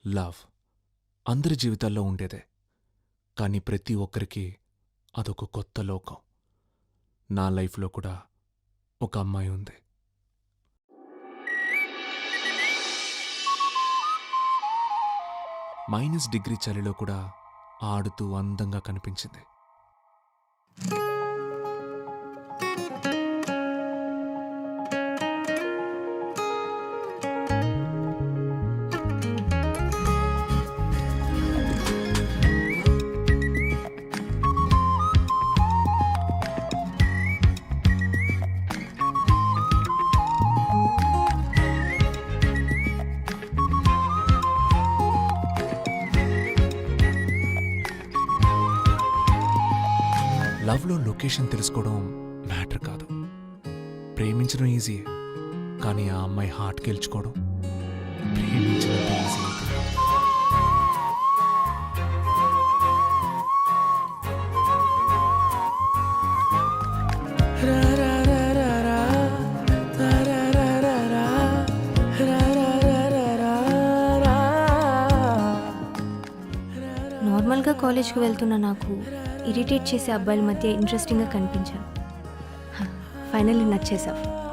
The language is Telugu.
లవ్ అందరి జీవితాల్లో ఉండేదే. కానీ ప్రతి ఒక్కరికి అదొక కొత్త లోకం. నా లైఫ్లో కూడా ఒక అమ్మాయి ఉంది. -డిగ్రీ చలిలో కూడా ఆడుతూ అందంగా కనిపించింది. లవ్లో లొకేషన్ తెలుసుకోవడం మ్యాటర్ కాదు. ప్రేమించడం ఈజీ, కానీ ఆ అమ్మాయి హార్ట్ గెలుచుకోవడం ప్రేమించినంత ఈజీ అయితే. నార్మల్గా కాలేజ్కి వెళ్తున్న నాకు ఇరిటేట్ చేసే అబ్బాయిల మధ్య ఇంట్రెస్టింగ్గా కనిపించాను. ఫైనల్లీ నచ్చేసావు.